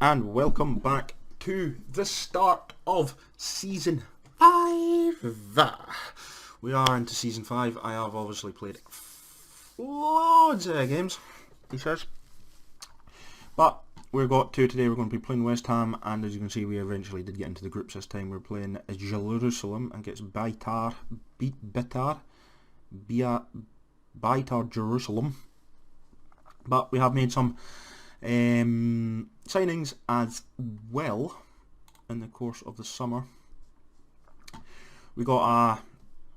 and welcome back to the start of Season 5. We are into Season 5. I have obviously played loads of games, he says. But today we're going to be playing West Ham, and as you can see we eventually did get into the groups this time. We're playing Jerusalem against Beitar Jerusalem. But we have made some signings as well in the course of the summer. We got a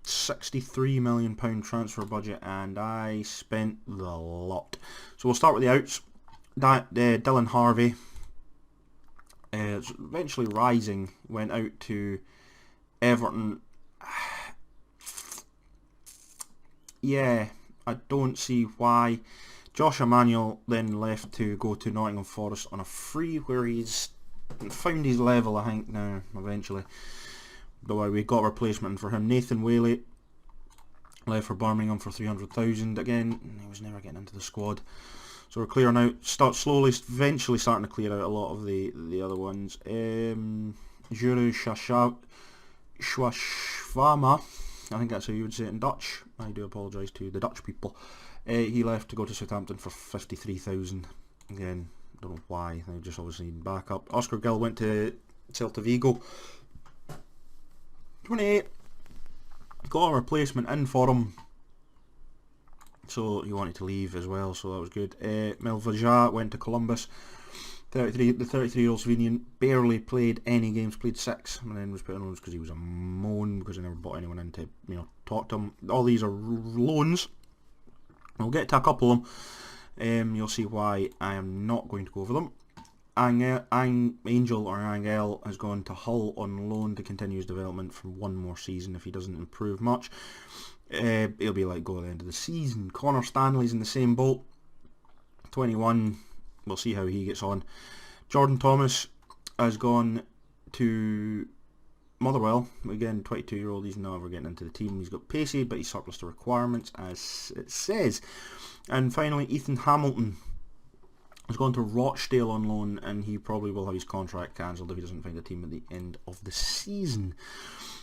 £63 million transfer budget, and I spent the lot. So we'll start with the outs. Dylan Harvey, eventually rising, went out to Everton. Yeah, I don't see why. Josh Emmanuel then left to go to Nottingham Forest on a free, where he's found his level, I think, now, eventually. Though we got a replacement for him. Nathan Whaley left for Birmingham for 300,000. Again, he was never getting into the squad. So we're clearing out, eventually starting to clear out a lot of the other ones. Juru Schwashvama, I think that's how you would say it in Dutch. I do apologise to the Dutch people. He left to go to Southampton for 53,000. Again, don't know why. They just obviously need backup. Oscar Gill went to Celta Vigo. 28. Got a replacement in for him. So he wanted to leave as well, so that was good. Melvaja went to Columbus. The 33-year-old Slovenian barely played any games, played 6, and then was put on loans because he was a moan, because I never bought anyone in to talk to him. All these are loans. We'll get to a couple of them. You'll see why I am not going to go over them. Angel has gone to Hull on loan to continue his development for one more season. If he doesn't improve much, he'll be like go at the end of the season. Connor Stanley's in the same boat. 21. We'll see how he gets on. Jordan Thomas has gone to Motherwell. Again, 22-year-old. He's never getting into the team. He's got pacey, but he's surplus to requirements, as it says. And finally, Ethan Hamilton has gone to Rochdale on loan, and he probably will have his contract cancelled if he doesn't find a team at the end of the season.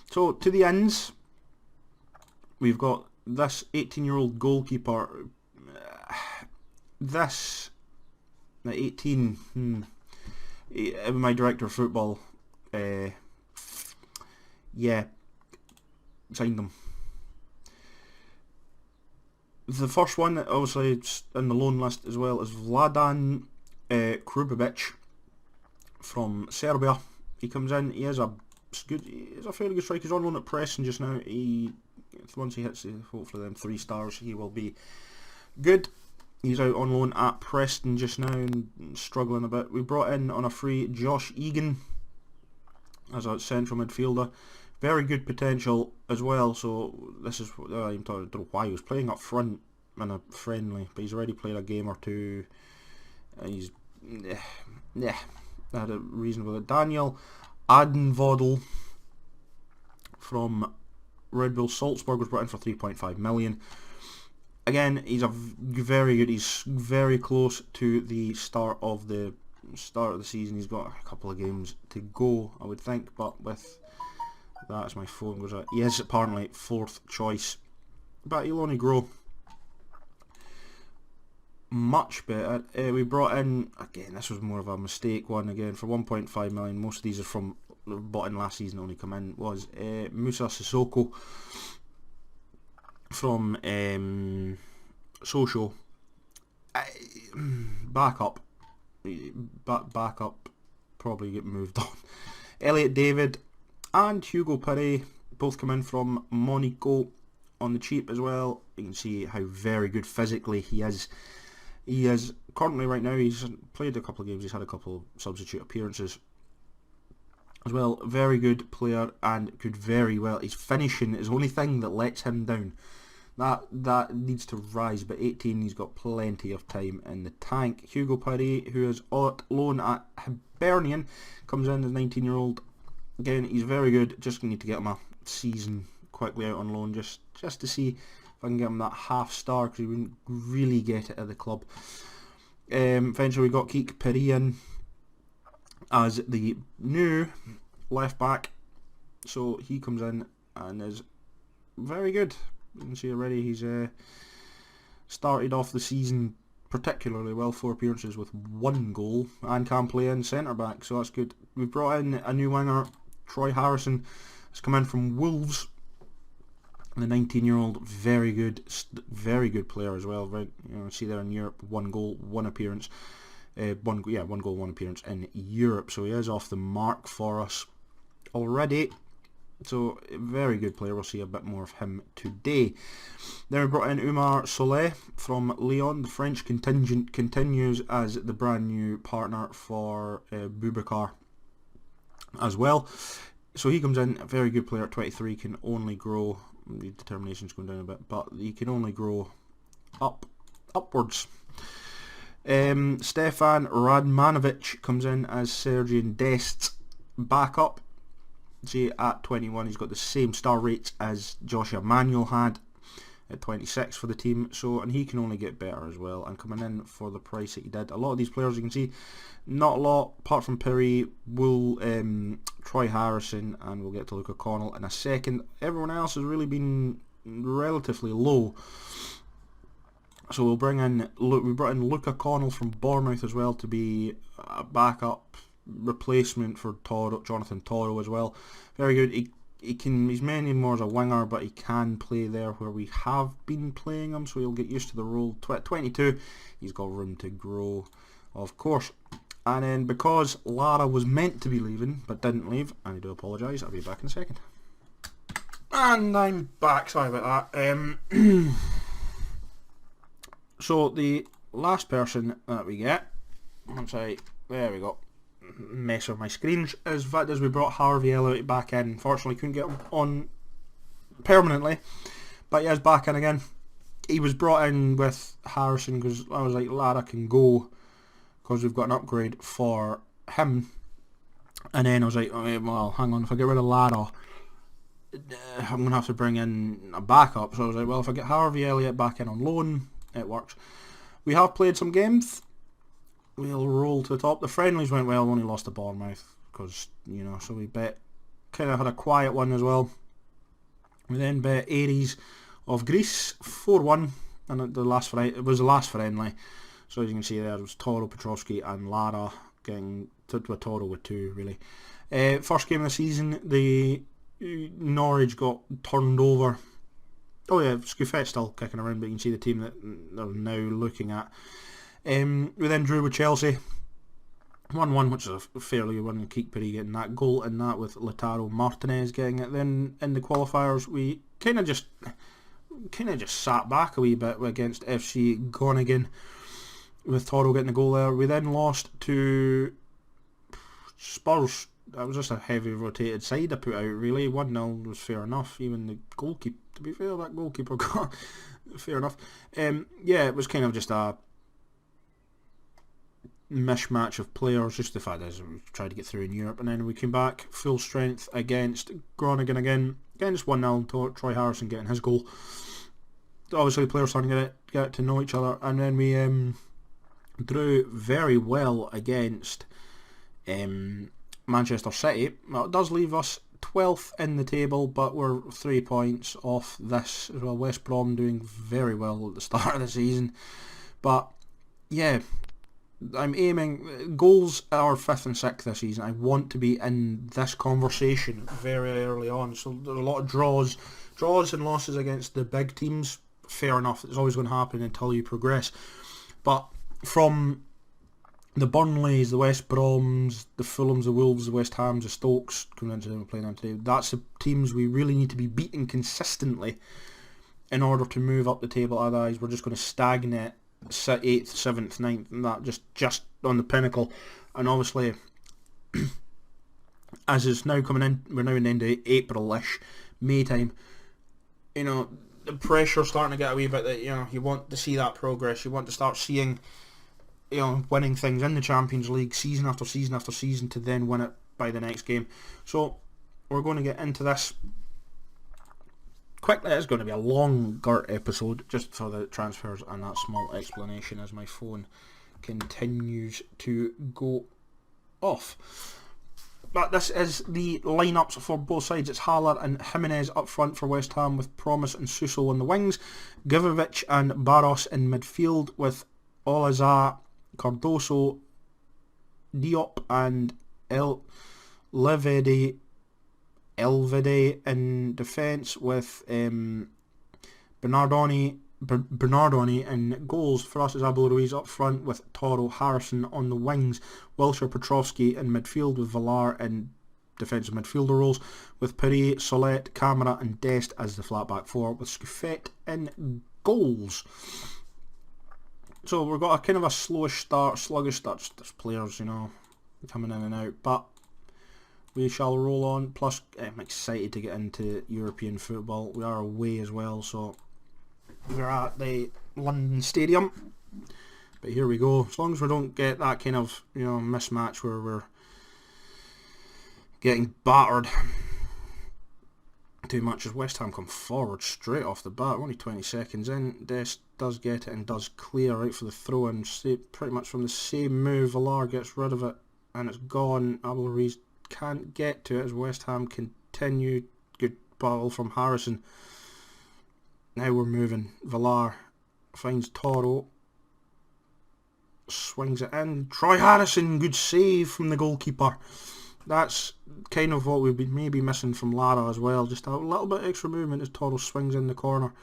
So, to the ends, we've got this 18-year-old goalkeeper. This, at 18, my director of football, signed them. The first one, obviously, it's in the loan list as well, is Vladan Krubovic from Serbia. He comes in. He's a fairly good striker. He's on loan at Preston just now. Once he hits hopefully them 3 stars, he will be good. He's out on loan at Preston just now and struggling a bit. We brought in on a free Josh Egan as a central midfielder. Very good potential as well. So this is I don't know why he was playing up front in a friendly, but he's already played a game or two. He's had a reasonable. Daniel Adenvodel from Red Bull Salzburg was brought in for 3.5 million. Again, he's very good. He's very close to the start of the season. He's got a couple of games to go, I would think, but with that, as my phone goes out, he is apparently 4th choice, but he'll only grow much better. We brought in, again, this was more of a mistake one, again, for 1.5 million. Most of these are from bought in last season, only come in, was Musa Sissoko from Sochaux. Backup, probably get moved on. Elliot David and Hugo Perret both come in from Monaco on the cheap as well. You can see how very good physically he is. He is currently, right now, he's played a couple of games, he's had a couple of substitute appearances as well. Very good player and could very well, his finishing is the only thing that lets him down. That needs to rise, but 18, he's got plenty of time in the tank. Hugo Perret, who is on loan at Hibernian, comes in as 19-year-old. Again, he's very good. Just need to get him a season quickly out on loan, just to see if I can get him that half star, because he wouldn't really get it at the club. Eventually we got Keek Perry in as the new left back. So he comes in and is very good. You can see already he's started off the season particularly well, 4 appearances with 1 goal, and can play in centre back, so that's good. We've brought in a new winger, Troy Harrison, has come in from Wolves. The 19-year-old, very good player as well. Right, see there in Europe, 1 goal, 1 appearance, 1 goal, 1 appearance in Europe. So he is off the mark for us already. So very good player. We'll see a bit more of him today. Then we brought in Oumar Soleh from Lyon. The French contingent continues as the brand new partner for Boubacar as well. So he comes in, a very good player at 23, can only grow. The determination's going down a bit, but he can only grow upwards. Stefan Radmanovic comes in as Sergian Dest's backup. See, at 21, he's got the same star rates as Joshua Manuel had at 26 for the team. So, and he can only get better as well. And coming in for the price that he did, a lot of these players you can see, not a lot apart from Perry, Troy Harrison, and we'll get to Luke O'Connell in a second. Everyone else has really been relatively low. So we brought in Luke O'Connell from Bournemouth as well to be a backup replacement for Jonathan Toro as well. Very good. He's mainly more as a winger, but he can play there where we have been playing him, so he'll get used to the role. 22, he's got room to grow, of course. And then because Lara was meant to be leaving but didn't leave, and I do apologise, I'll be back in a second. And I'm back. Sorry about that. So the last person that we get, there we go, mess with my screens, as we brought Harvey Elliott back in. Unfortunately couldn't get him on permanently, but he is back in again. He was brought in with Harrison because I was like, Lara can go because we've got an upgrade for him. And then I was like, okay, well, hang on, if I get rid of Lara, I'm going to have to bring in a backup. So I was like, well, if I get Harvey Elliott back in on loan, it works. We have played some games. We'll roll to the top. The friendlies went well, only lost to Bournemouth because, so we bet. Kind of had a quiet one as well. We then bet Aries of Greece 4-1, and it was the last friendly. So as you can see there, it was Toro, Petrovsky and Lara getting to a Toro with 2 really. First game of the season, the Norwich got turned over. Oh yeah, Scuffet's still kicking around, but you can see the team that they're now looking at. We then drew with Chelsea 1-1, which is a fairly winning keep, Perry getting that goal, and that with Lautaro Martinez getting it. Then in the qualifiers we kind of just sat back a wee bit against FC Groningen with Toro getting the goal there. We then lost to Spurs. That was just a heavy rotated side I put out really. 1-0 was fair enough. Even the goalkeeper, to be fair, that goalkeeper got fair enough. Yeah, it was kind of just a mishmatch of players. Just the fact is we tried to get through in Europe, and then we came back full strength against Groningen again. Again, just 1-0. Troy Harrison getting his goal. Obviously, players starting to get to know each other, and then we drew very well against Manchester City. Well, it does leave us 12th in the table, but we're 3 points off this as well. West Brom doing very well at the start of the season, but yeah, I'm aiming. Goals are 5th and 6th this season. I want to be in this conversation very early on. So there's a lot of draws and losses against the big teams. Fair enough, it's always going to happen until you progress. But from the Burnleys, the West Broms, the Fulhams, the Wolves, the West Hams, the Stokes, coming into them and playing them today, that's the teams we really need to be beating consistently in order to move up the table. Otherwise, we're just going to stagnate 8th, 7th, 9th, and that just on the pinnacle. And obviously, as it's now coming in, we're now in the end of April-ish, May time, the pressure's starting to get a wee bit that, you want to see that progress. You want to start seeing, winning things in the Champions League season after season after season to then win it by the next game. So we're going to get into this quickly. It's going to be a longer episode just for the transfers and that small explanation as my phone continues to go off. But this is the lineups for both sides. It's Haller and Jimenez up front for West Ham, with Promise and Suso on the wings. Givovic and Barros in midfield, with Olaza, Cardoso, Diop and Elvedi in defence, with Bernardoni in goals. For us, it's Abel Ruiz up front, with Toro, Harrison on the wings. Wilshere, Petrovsky in midfield, with Villar in defensive midfielder roles, with Perret, Solette, Camara and Dest as the flat back four, with Scuffet in goals. So we've got a kind of a sluggish start. There's players, coming in and out, but we shall roll on. Plus, I'm excited to get into European football. We are away as well, so we're at the London Stadium. But here we go. As long as we don't get that kind of mismatch where we're getting battered too much, as West Ham come forward straight off the bat. Only 20 seconds in, Dest does get it and does clear right for the throw in. Pretty much from the same move, Villar gets rid of it and it's gone. Abel Ruiz can't get to it as West Ham continue. Good ball from Harrison. Now we're moving. Villar finds Toro, swings it in. Troy Harrison, good save from the goalkeeper. That's kind of what we've been maybe missing from Lara as well. Just a little bit extra movement as Toro swings in the corner.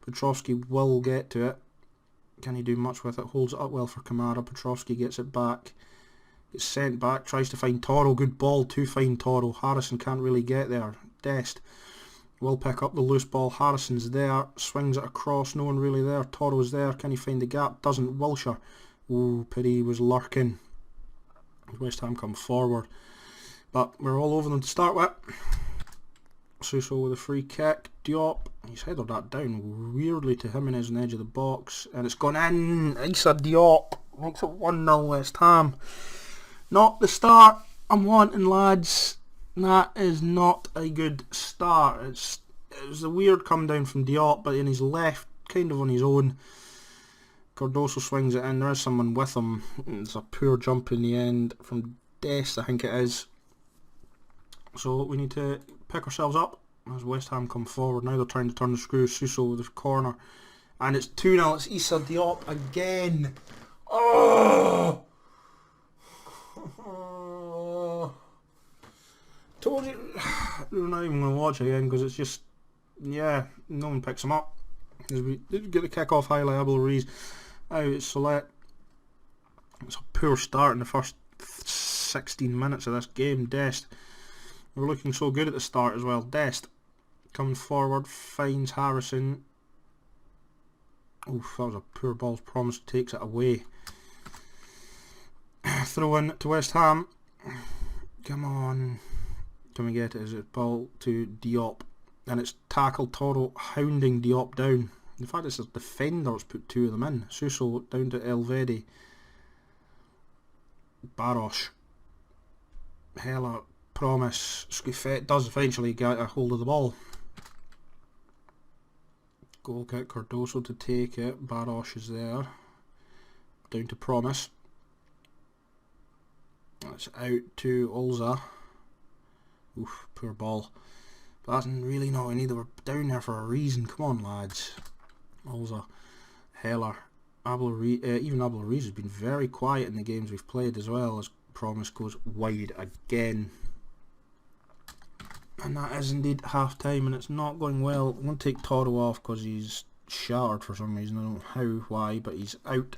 Petrovsky will get to it. Can he do much with it? Holds it up well for Kamara. Petrovsky gets it back. Gets sent back. Tries to find Toro. Good ball to find Toro. Harrison can't really get there. Dest will pick up the loose ball. Harrison's there. Swings it across. No one really there. Toro's there. Can he find the gap? Doesn't. Wilshere. Ooh, Perret was lurking. West Ham come forward. But we're all over them to start with. Suso with a free kick. Diop, he's headed that down weirdly to Jimenez on the edge of the box. And it's gone in. Issa Diop makes it 1-0 West Ham. Not the start I'm wanting, lads. That is not a good start. It was a weird come down from Diop, but then he's left kind of on his own. Cardoso swings it in. There is someone with him. It's a poor jump in the end from Dest, I think it is. So we need to pick ourselves up as West Ham come forward. Now they're trying to turn the screw. Suso with the corner. And it's 2-0. It's Issa Diop again. Oh! Told you. I'm not even going to watch it again because it's just, no one picks him up. As we did get the kick-off highlight, Abel Ruiz. Now it's Solette. It's a poor start in the first 16 minutes of this game. Dest. We're looking so good at the start as well. Dest comes forward, finds Harrison. Oof, that was a poor ball. Promise takes it away. Throw in to West Ham. Come on. Can we get it? Is it ball to Diop? And it's tackled. Toro hounding Diop down. In fact, it's a defender that's put two of them in. Suso down to Elvedi. Barros. Heller. Promise. Scuffet does eventually get a hold of the ball. Goal kick. Cardoso to take it. Barros is there. Down to Promise. That's out to Olza. Oof, poor ball. But that's really not any. They were down there for a reason. Come on, lads. Olza. Heller. Even Abel Ruiz has been very quiet in the games we've played as well, as Promise goes wide again. And that is indeed half time, and it's not going well. I'm going to take Toro off because he's shattered for some reason. I don't know how, why, but he's out.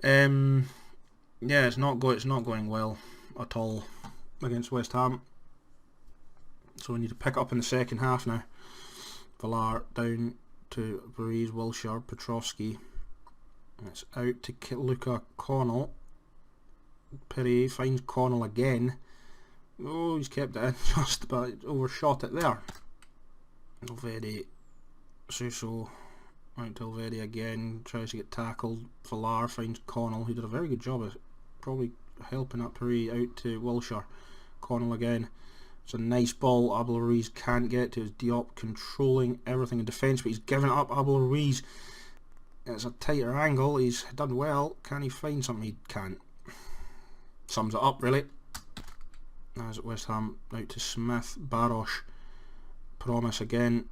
It's not going well at all against West Ham. So we need to pick up in the second half now. Villar down to Ruiz, Wilshere, Petrovsky. It's out to Luca Connell. Perret finds Connell again. Oh, he's kept it in just, but overshot it there. Elvedi, Suso, out to Elvedi again, tries to get tackled. Villar finds Connell, who did a very good job of probably helping up Perret. Out to Wilshere. Connell again. It's a nice ball. Abel Ruiz can't get to. His Diop controlling everything in defence, but he's given it up. Abel Ruiz. It's a tighter angle. He's done well. Can he find something? He can't. sums it up really. As West Ham out to Smith, Barosh, Promise again.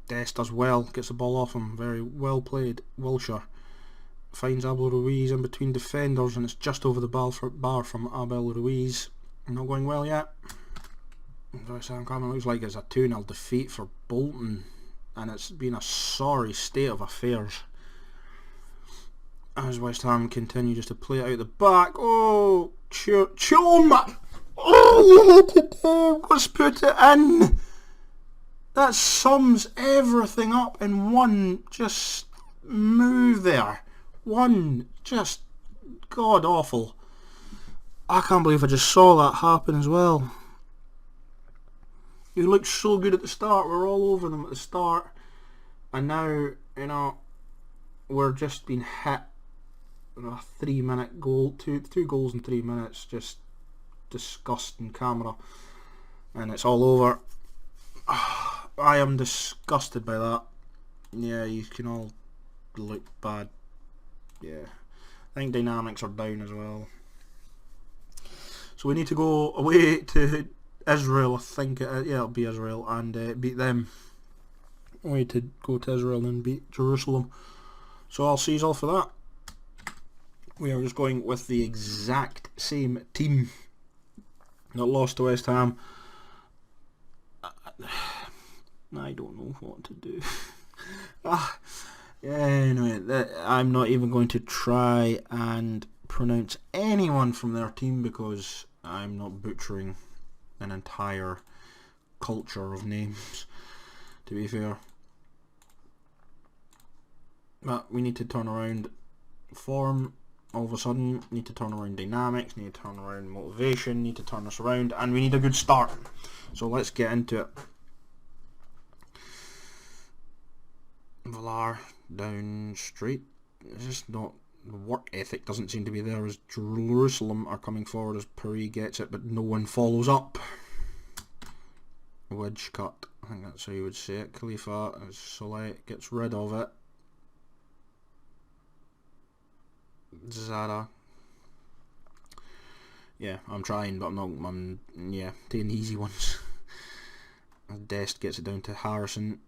Dest does well, gets the ball off him, very well played. Wilshire finds Abel Ruiz in between defenders and it's just over the bar from Abel Ruiz. Not going well yet. West Ham coming, looks like it's a 2-0 defeat for Bolton and it's been a sorry state of affairs. As West Ham continue just to play it out the back. Oh, Choma! Oh, let's put it in! That sums everything up in one just move there. One just god awful. I can't believe I just saw that happen as well. He looked so good at the start. We're all over them at the start. And now, you know, we're just being hit with a 3-minute goal. Two goals in 3 minutes. Just disgusting camera. And it's all over. I am disgusted by that. Yeah, you can all look bad. Yeah, I think dynamics are down as well. So we need to go away to Israel, I think yeah, it'll be Israel, and beat them. We to go to Israel and beat Jerusalem. So I'll see you all for that. We are just going with the exact same team that lost to West Ham. I don't know what to do. Anyway, I'm not even going to try and pronounce anyone from their team because I'm not butchering an entire culture of names, to be fair. But we need to turn around form all of a sudden, need to turn around dynamics, need to turn around motivation, need to turn us around, and we need a good start. So let's get into it. Villar down straight. It's just not, the work ethic doesn't seem to be there as Jerusalem are coming forward as Paris gets it, but no one follows up. Wedge cut, I think that's how you would say it. Khalifa as Soleil gets rid of it. Zara. Yeah, I'm trying, but I'm taking the easy ones. Dest gets it down to Harrison.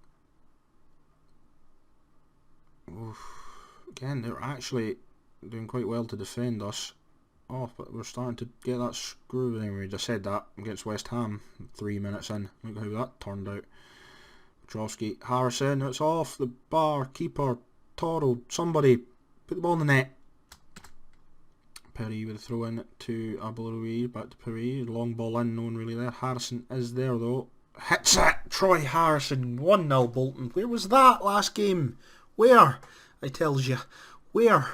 Oof. Again, they're actually doing quite well to defend us off, but we're starting to get that screw. Anyway, I said that against West Ham 3 minutes in. Look how that turned out. Petrovsky, Harrison, it's off the bar. Keeper, Toro, somebody put the ball in the net. Perry with a throw in to Abel back to Perry. Long ball in, no one really there. Harrison is there though. Hits it! Troy Harrison, 1-0 Bolton. Where was that last game? Where? I tells you. Where?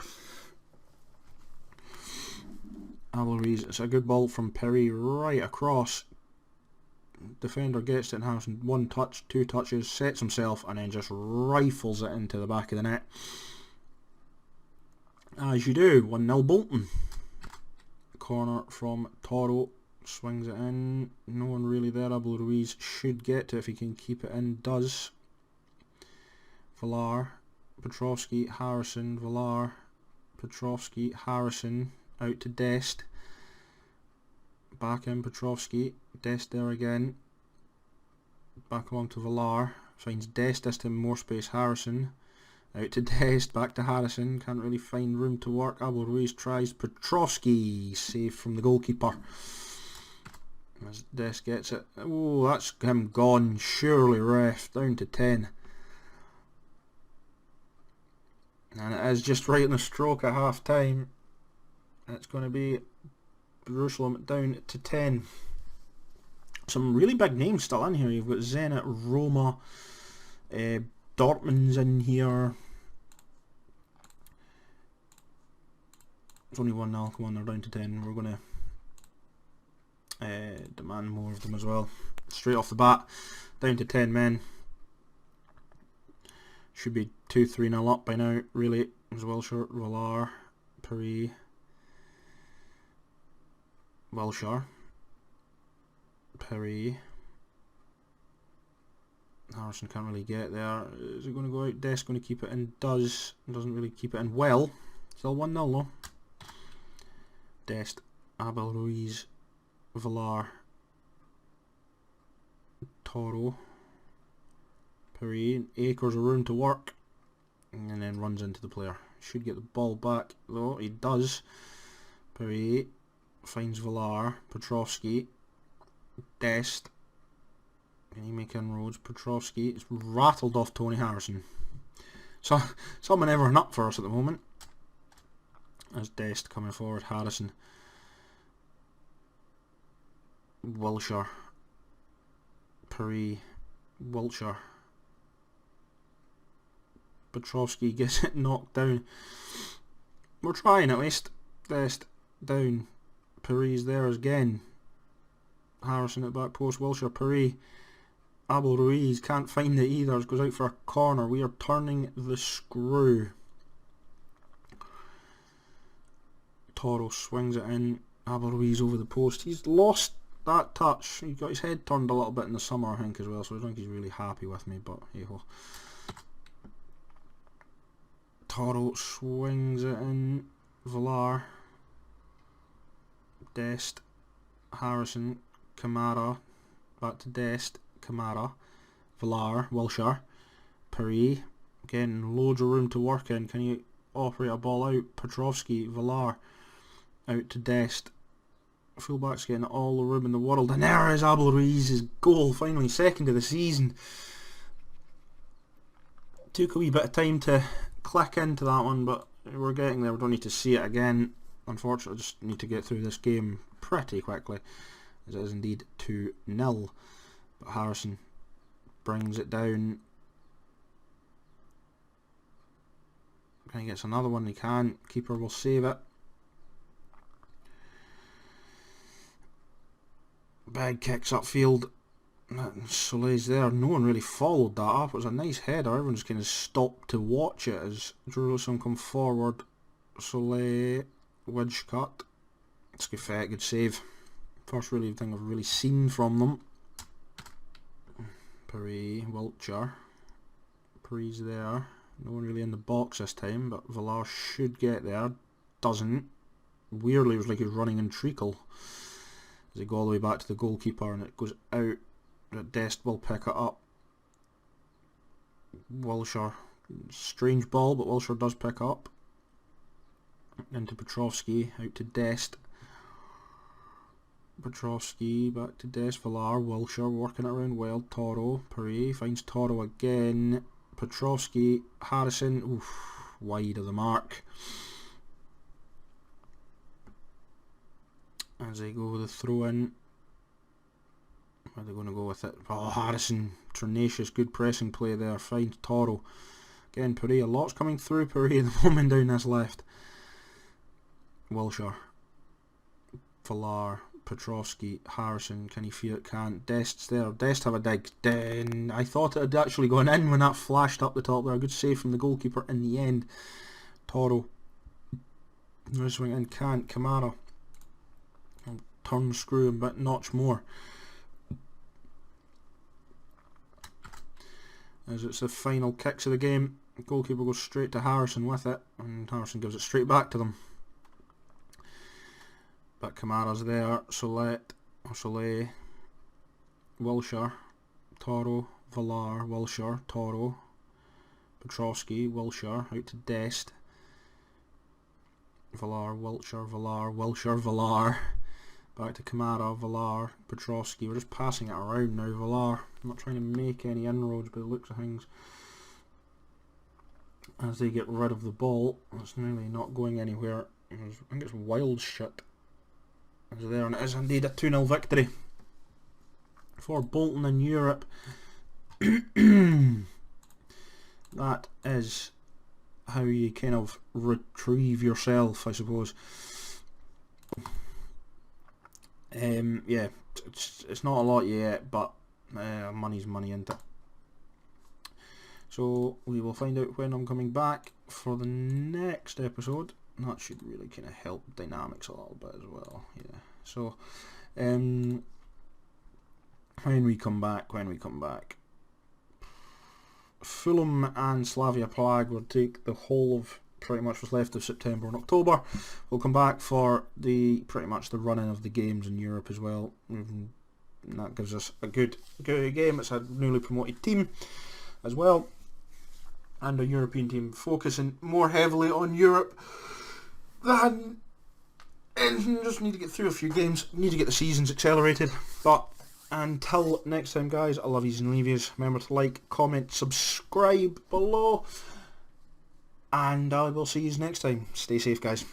Abel it's a good ball from Perry right across. Defender gets it and Harrison, 1 touch, 2 touches, sets himself and then just rifles it into the back of the net. As you do, 1-0 Bolton. Corner from Toro, swings it in, no one really there. Abel Ruiz should get to it if he can keep it in, does. Villar, Petrovsky, Harrison, Villar, Petrovsky, Harrison, out to Dest. Back in Petrovsky, Dest there again. Back along to Villar, finds Dest, this time more space, Harrison. Out to Dest, back to Harrison, can't really find room to work. Abel Ruiz tries, Petrovsky, save from the goalkeeper. As Dest gets it, oh that's him gone, surely ref, down to 10. And it is just right in the stroke at half time. It's going to be Jerusalem down to 10. Some really big names still in here. You've got Zenit, Roma, Dortmund's in here. It's only 1-0, come on, they're down to 10. We're going to demand more of them as well. Straight off the bat, down to 10 men. Should be 2-3-0 up by now, really. As well, short, Villar, Paris, Wilshire, Paris. Harrison can't really get there. Is it going to go out? Dest going to keep it in? Doesn't really keep it in well. Still 1-0 though. Dest, Abel Ruiz, Villar, Toro, Perry, acres of room to work, and then runs into the player. Should get the ball back though, he does. Perry finds Villar, Petrovsky, Dest, can he make inroads? Petrovsky, it's rattled off Tony Harrison. So, someone ever up for us at the moment. As Dest coming forward, Harrison, Wilshire, Perry, Wilshire, Petrovsky gets it knocked down. We're trying at least. Dest down, Perry's there again. Harrison at back post, Wilshire, Perry, Abel Ruiz can't find it either, goes out for a corner. We are turning the screw. Toro swings it in, Abel Ruiz over the post. He's lost that touch. He got his head turned a little bit in the summer, I think, as well, so I don't think he's really happy with me, but hey ho. Toro swings it in, Villar, Dest, Harrison, Kamara, back to Dest, Kamara, Villar, Wilshire, Perry, again loads of room to work in. Can you operate a ball out? Petrovsky, Villar, out to Dest. Fullback's getting all the room in the world, and there is Abel Ruiz's goal, finally second of the season. Took a wee bit of time to click into that one, but we're getting there. We don't need to see it again. Unfortunately, just need to get through this game pretty quickly, as it is indeed 2-0. But Harrison brings it down. He gets another one, he can. Keeper will save it. Big kicks upfield. Soleil's there. No one really followed that up. It was a nice header. Everyone just kind of stopped to watch it as Jerusalem come forward. Soleil, wedge cut. It's good save. First really thing I've really seen from them. Perry, Wiltshire. Perry's there. No one really in the box this time, but Villar should get there. Doesn't. Weirdly, it was like he was running in treacle. As they go all the way back to the goalkeeper and it goes out. Dest will pick it up. Wilshire. Strange ball, but Wilshire does pick up. Into Petrovsky, out to Dest. Petrovsky, back to Dest, Villar, Wilshire, working it around well. Toro, Perret, finds Toro again. Petrovsky, Harrison, oof, wide of the mark. As they go with the throw in. Where are they going to go with it? Oh, Harrison, tenacious, good pressing play there. Finds Toro. Again, Perret, a lot's coming through Perret at the moment down this left. Wilshire, Villar, Petrovsky, Harrison, can he feel it? Can't. Dest's there. Dest have a dig. Then I thought it had actually gone in when that flashed up the top there. A good save from the goalkeeper in the end. Toro. Swing in, can't. Kamara. Turn screw a bit notch more. As it's the final kicks of the game. The goalkeeper goes straight to Harrison with it, and Harrison gives it straight back to them. But Kamara's there, Soleil, Wilshire, Toro, Villar, Wilshire, Toro, Petrovsky, Wilshire, out to Dest, Villar, Wilshire, Villar, Wilshire, Villar, back to Kamara, Villar, Petrovsky. We're just passing it around now, Villar. I'm not trying to make any inroads by the looks of things. As they get rid of the ball, it's nearly not going anywhere. I think it's wild shit. Is there, and it is indeed a 2-0 victory for Bolton in Europe. That is how you kind of retrieve yourself, I suppose. Yeah, it's not a lot yet, but money's money, isn't it? So we will find out when I'm coming back for the next episode. That should really kind of help dynamics a little bit as well. Yeah. So when we come back, Fulham and Slavia Prague will take the whole of pretty much what's left of September and October. We'll come back for pretty much the running of the games in Europe as well. And that gives us a good game. It's a newly promoted team as well, and a European team focusing more heavily on Europe than anything. Just need to get through a few games, need to get the seasons accelerated. But until next time, guys, I love yous and leave yous. Remember to like, comment, subscribe below, and I will see yous next time. Stay safe, guys.